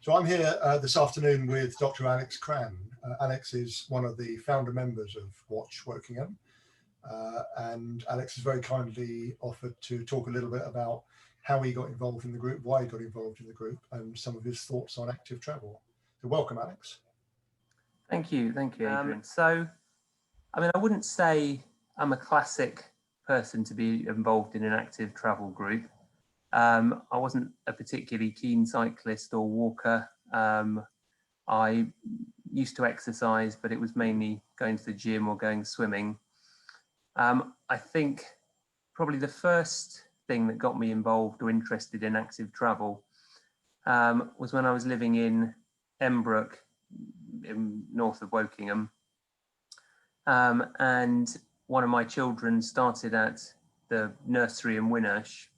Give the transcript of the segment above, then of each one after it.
So I'm here this afternoon with Dr. Alex Cran. Alex is one of the founder members of Watch Wokingham, and Alex has very kindly offered to talk a little bit about how he got involved in the group, why he got involved in the group, and some of his thoughts on active travel. So welcome, Alex. Thank you, Adrian. I wouldn't say I'm a classic person to be involved in an active travel group. I wasn't a particularly keen cyclist or walker. I used to exercise, but it was mainly going to the gym or going swimming. I think probably the first thing that got me involved or interested in active travel was when I was living in Embrook, in north of Wokingham. And one of my children started at the nursery in Winnersh.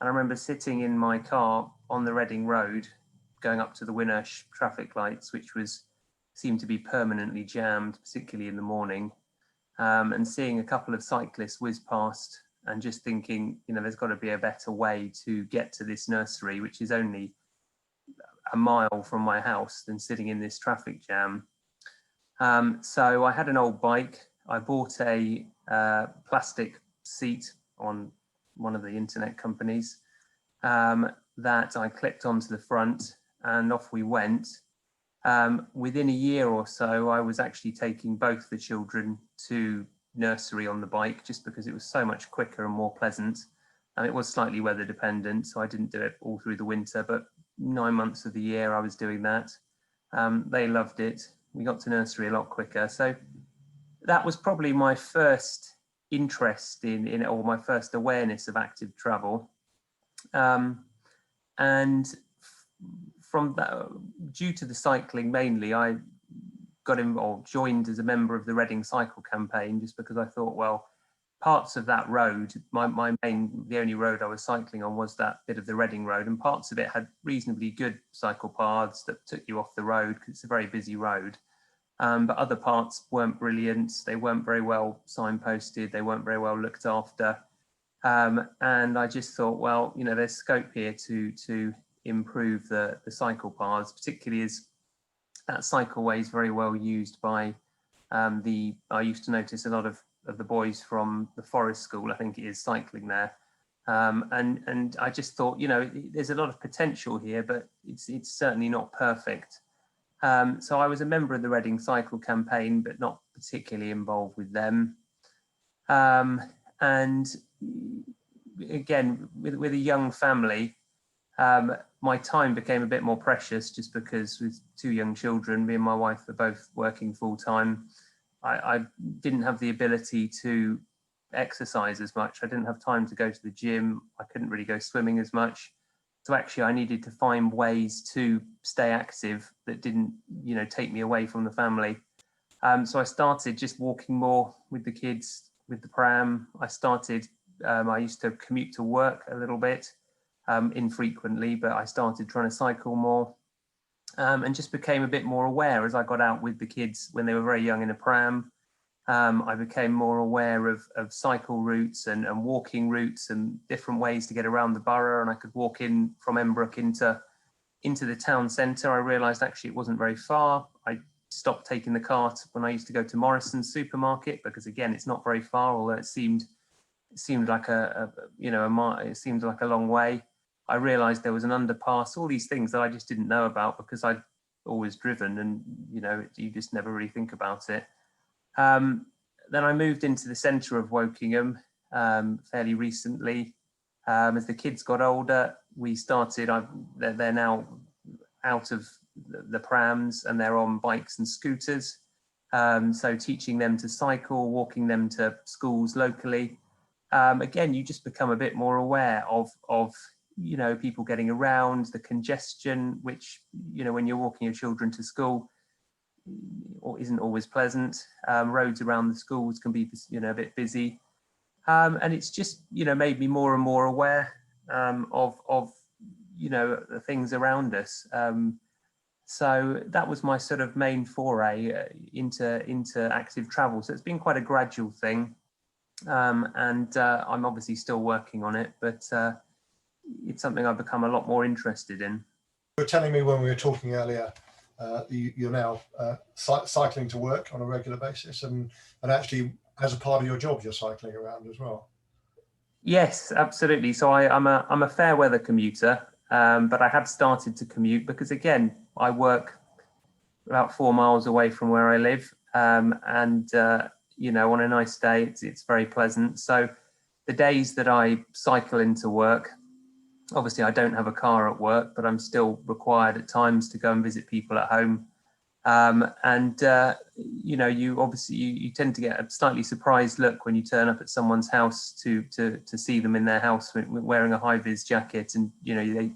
And I remember sitting in my car on the Reading Road, going up to the Winnersh traffic lights, which seemed to be permanently jammed, particularly in the morning, and seeing a couple of cyclists whiz past and just thinking, there's got to be a better way to get to this nursery, which is only a mile from my house, than sitting in this traffic jam. So I had an old bike. I bought a plastic seat on one of the internet companies that I clipped onto the front, and off we went. Within a year or so, I was actually taking both the children to nursery on the bike, just because it was so much quicker and more pleasant. And it was slightly weather dependent, so I didn't do it all through the winter, but 9 months of the year I was doing that. They loved it. We got to nursery a lot quicker. So that was probably my first interest in it, or my first awareness of active travel. And from that, due to the cycling mainly, I got involved, joined as a member of the Reading Cycle Campaign, just because I thought, well, parts of that road, the only road I was cycling on was that bit of the Reading Road, and parts of it had reasonably good cycle paths that took you off the road, because it's a very busy road. But other parts weren't brilliant. They weren't very well signposted. They weren't very well looked after. And I just thought, well, there's scope here to improve the cycle paths, particularly as that cycleway is very well used by I used to notice a lot of the boys from the Forest School, I think it is, cycling there. And I just thought, there's a lot of potential here, but it's certainly not perfect. So I was a member of the Reading Cycle Campaign, but not particularly involved with them. And again, with a young family, my time became a bit more precious, just because with 2 young children, me and my wife were both working full time. I didn't have the ability to exercise as much. I didn't have time to go to the gym. I couldn't really go swimming as much. So actually I needed to find ways to stay active that didn't, take me away from the family. So I started just walking more with the kids, with the pram. I used to commute to work a little bit, infrequently, but I started trying to cycle more, and just became a bit more aware as I got out with the kids when they were very young in a pram. I became more aware of cycle routes and walking routes and different ways to get around the borough. And I could walk in from Embrook into the town centre. I realised actually it wasn't very far. I stopped taking the cart when I used to go to Morrison's supermarket, because again, it's not very far, although it seemed like it seemed like a long way. I realised there was an underpass, all these things that I just didn't know about, because I'd always driven, and you just never really think about it. Then I moved into the centre of Wokingham fairly recently. As the kids got older, they're now out of the prams and they're on bikes and scooters. So teaching them to cycle, walking them to schools locally. Again, you just become a bit more aware of people getting around, the congestion, which, when you're walking your children to school, isn't always pleasant. Roads around the schools can be, a bit busy. And it's just, made me more and more aware of the things around us. So that was my sort of main foray into active travel. So it's been quite a gradual thing. And I'm obviously still working on it, but it's something I've become a lot more interested in. were telling me when we were talking earlier, you're now cycling to work on a regular basis, and actually as a part of your job, you're cycling around as well. Yes, absolutely. So I'm a fair weather commuter, but I have started to commute because, again, I work about 4 miles away from where I live, and you know, on a nice day, it's very pleasant. So the days that I cycle into work, obviously I don't have a car at work, but I'm still required at times to go and visit people at home. And you know, you tend to get a slightly surprised look when you turn up at someone's house to see them in their house wearing a high vis jacket, and you know, they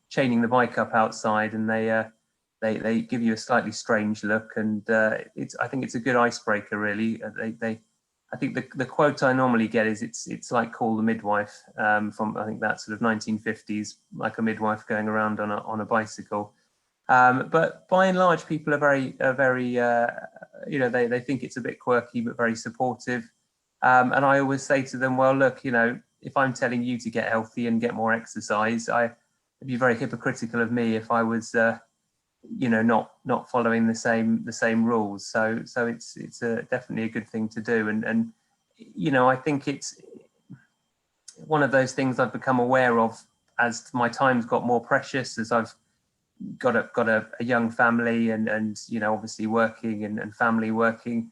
chaining the bike up outside, and they give you a slightly strange look, and I think it's a good icebreaker, really. I think the quote I normally get is it's like Call the Midwife, from I think that sort of 1950s, like a midwife going around on a bicycle. But by and large, people are very you know, they think it's a bit quirky but very supportive. And I always say to them, well, look, you know, if I'm telling you to get healthy and get more exercise, it'd be very hypocritical of me if I was you know, not following the same rules. So it's definitely a good thing to do. And you know, I think it's one of those things I've become aware of as my time's got more precious, as I've got a young family, and you know, obviously working and family working,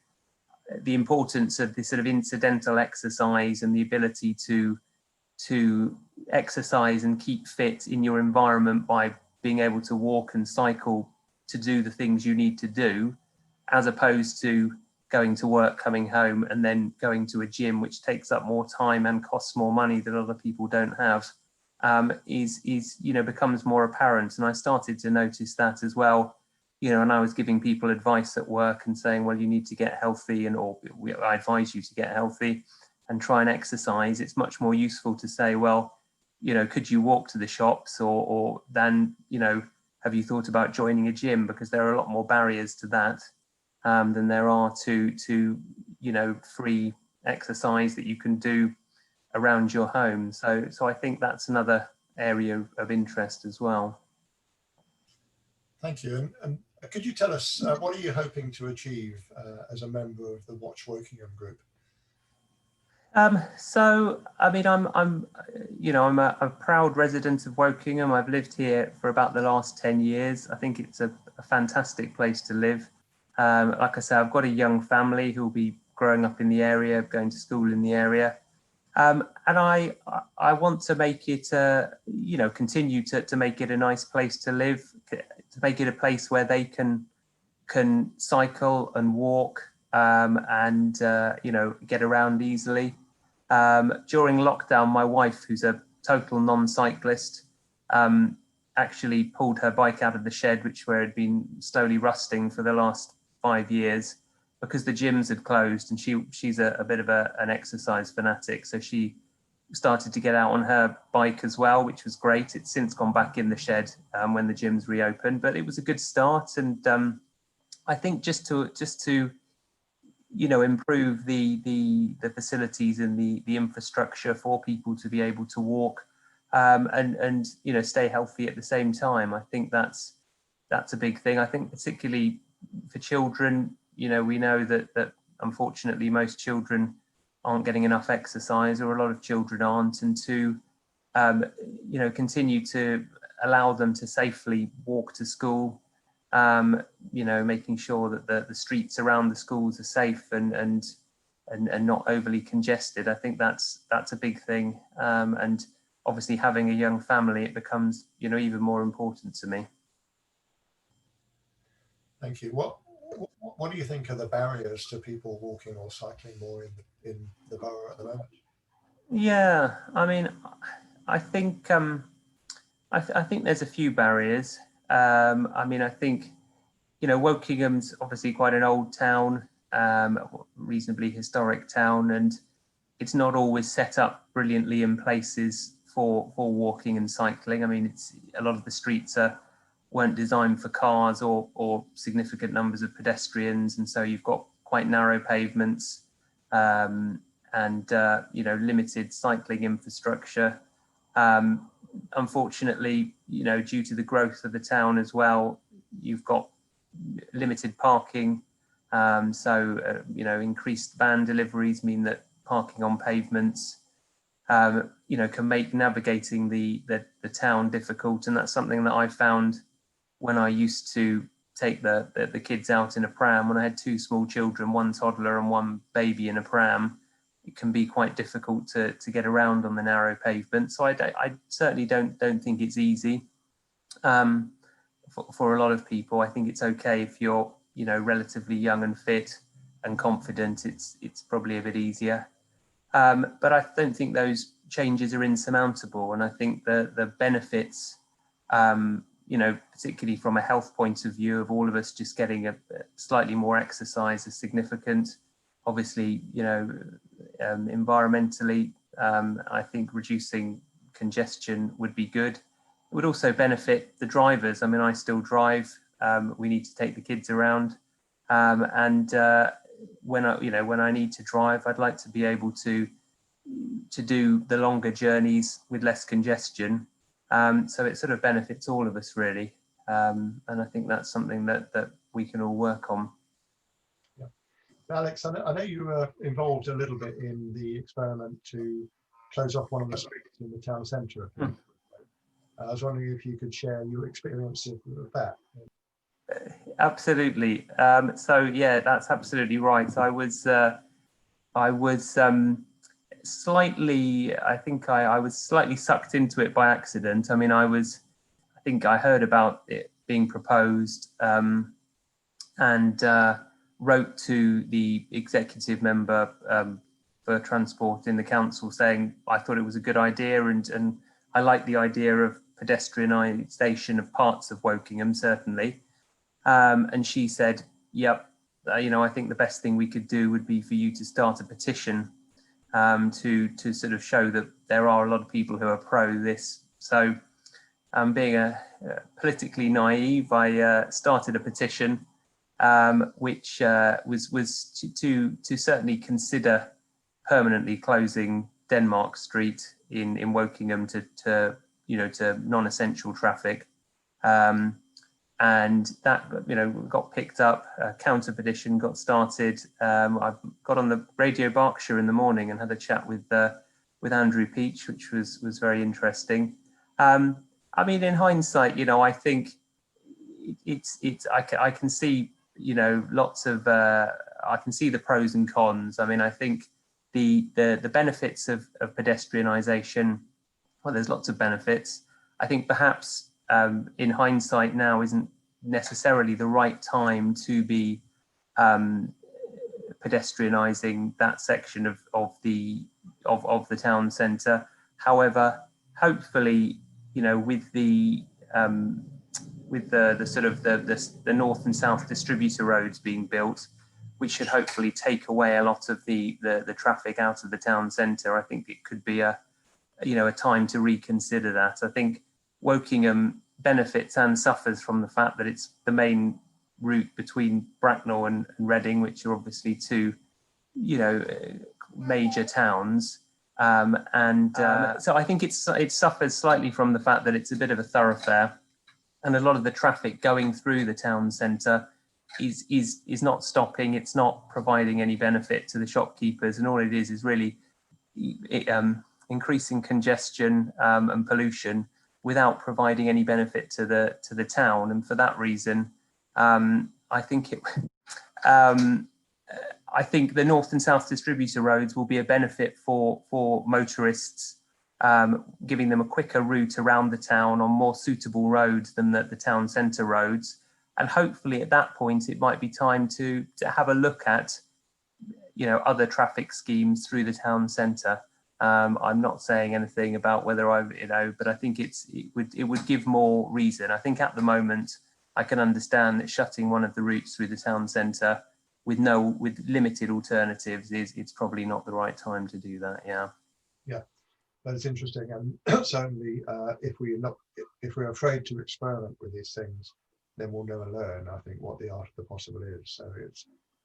the importance of this sort of incidental exercise and the ability to exercise and keep fit in your environment by being able to walk and cycle to do the things you need to do, as opposed to going to work, coming home, and then going to a gym, which takes up more time and costs more money that other people don't have, is you know, becomes more apparent. And I started to notice that as well, you know, and I was giving people advice at work and saying, well, you need to get healthy, or I advise you to get healthy and try and exercise. It's much more useful to say, well, you know, could you walk to the shops, or than, you know, have you thought about joining a gym? Because there are a lot more barriers to that than there are to you know, free exercise that you can do around your home. So I think that's another area of interest as well. Thank you. And could you tell us what are you hoping to achieve as a member of the Watch Wokingham group? So I mean, I'm you know, I'm a proud resident of Wokingham. I've lived here for about the last 10 years. I think it's a fantastic place to live. Like I say, I've got a young family who'll be growing up in the area, going to school in the area. And I want to make it, you know, continue to make it a nice place to live, to make it a place where they can cycle and walk, and you know, get around easily. During lockdown, my wife, who's a total non-cyclist, actually pulled her bike out of the shed, where it had been slowly rusting for the last 5 years, because the gyms had closed, and she's a bit of an exercise fanatic. So she started to get out on her bike as well, which was great. It's since gone back in the shed when the gyms reopened, but it was a good start. And I think just to you know, improve the facilities and the infrastructure for people to be able to walk, and you know, stay healthy at the same time. I think that's a big thing. I think particularly for children, you know, we know that unfortunately most children aren't getting enough exercise, or a lot of children aren't, and to you know, continue to allow them to safely walk to school. You know, making sure that the streets around the schools are safe and not overly congested. I think that's a big thing. And obviously, having a young family, it becomes, you know, even more important to me. Thank you. What do you think are the barriers to people walking or cycling more in the borough at the moment? Yeah, I mean, I think I think there's a few barriers. I mean, I think, you know, Wokingham's obviously quite an old town, reasonably historic town, and it's not always set up brilliantly in places for walking and cycling. I mean, it's a lot of the streets weren't designed for cars or significant numbers of pedestrians, and so you've got quite narrow pavements, and you know, limited cycling infrastructure. unfortunately, due to the growth of the town as well, you've got limited parking. Increased van deliveries mean that parking on pavements, can make navigating the town difficult. And that's something that I found when I used to take the kids out in a pram. When I had two small children, one toddler and one baby in a pram, it can be quite difficult to get around on the narrow pavement. So I certainly don't think it's easy. For a lot of people, I think it's okay if you're relatively young and fit and confident. It's probably a bit easier, but I don't think those changes are insurmountable. And I think the benefits, particularly from a health point of view, of all of us just getting a slightly more exercise, is significant. Obviously, environmentally, I think reducing congestion would be good. It would also benefit the drivers. I mean, I still drive. We need to take the kids around, and when I need to drive, I'd like to be able to do the longer journeys with less congestion. So it sort of benefits all of us, really, and I think that's something that we can all work on. Yeah. Alex, I know you were involved a little bit in the experiment to close off one of the streets in the town centre. I was wondering if you could share your experience of that. Absolutely. So yeah, that's absolutely right. I was slightly, I think I was slightly sucked into it by accident. I mean, I think I heard about it being proposed, and wrote to the executive member for transport in the council saying I thought it was a good idea, and I like the idea of pedestrianisation of parts of Wokingham, certainly. And she said, yep, I think the best thing we could do would be for you to start a petition to sort of show that there are a lot of people who are pro this. So being politically naive, I started a petition which was to certainly consider permanently closing Denmark Street in Wokingham to non-essential traffic, and that got picked up. A counter petition got started. I got on the Radio Berkshire in the morning and had a chat with Andrew Peach, which was very interesting. I mean, in hindsight, I think I can see lots of I can see the pros and cons. I mean, I think the benefits of pedestrianisation, well, there's lots of benefits. I think perhaps in hindsight now isn't necessarily the right time to be pedestrianising that section of the town centre. However, hopefully, with the sort of the north and south distributor roads being built, which should hopefully take away a lot of the traffic out of the town centre, I think it could be a time to reconsider that. I think Wokingham benefits and suffers from the fact that it's the main route between Bracknell and Reading, which are obviously two, major towns. So I think it suffers slightly from the fact that it's a bit of a thoroughfare, and a lot of the traffic going through the town centre is not stopping. It's not providing any benefit to the shopkeepers, and all it is really increasing congestion and pollution without providing any benefit to the town. And for that reason, I think the north and south distributor roads will be a benefit for motorists, giving them a quicker route around the town on more suitable roads than the town centre roads. And hopefully at that point, it might be time to have a look at, other traffic schemes through the town centre. I'm not saying anything about whether but I think it would give more reason. I think at the moment, I can understand that shutting one of the routes through the town centre with limited alternatives it's probably not the right time to do that. Yeah, that is interesting, and certainly if we're afraid to experiment with these things, then we'll never learn, I think, what the art of the possible is. So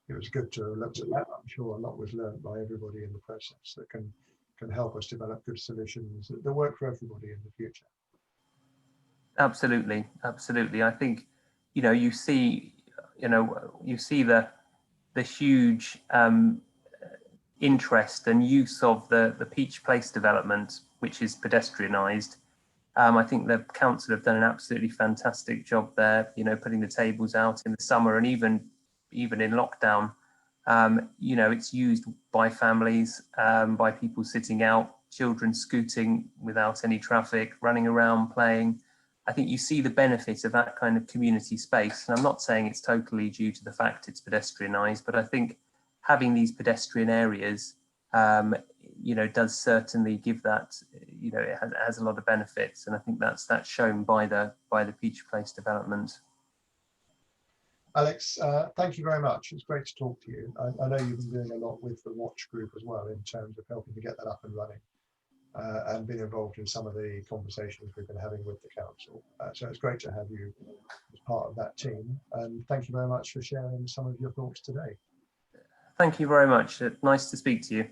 it was good to look at that. I'm sure a lot was learned by everybody in the process that can can help us develop good solutions that work for everybody in the future. Absolutely, absolutely. I think, you see the huge interest and use of the Peach Place development, which is pedestrianised. I think the council have done an absolutely fantastic job there, putting the tables out in the summer and even in lockdown. It's used by families, by people sitting out, children scooting without any traffic, running around, playing. I think you see the benefit of that kind of community space. And I'm not saying it's totally due to the fact it's pedestrianised, but I think having these pedestrian areas, does certainly give that, it has a lot of benefits. And I think that's shown by the Peach Place development. Alex, thank you very much. It's great to talk to you. I know you've been doing a lot with the Watch group as well in terms of helping to get that up and running, and been involved in some of the conversations we've been having with the council. So it's great to have you as part of that team. And thank you very much for sharing some of your thoughts today. Thank you very much. Nice to speak to you.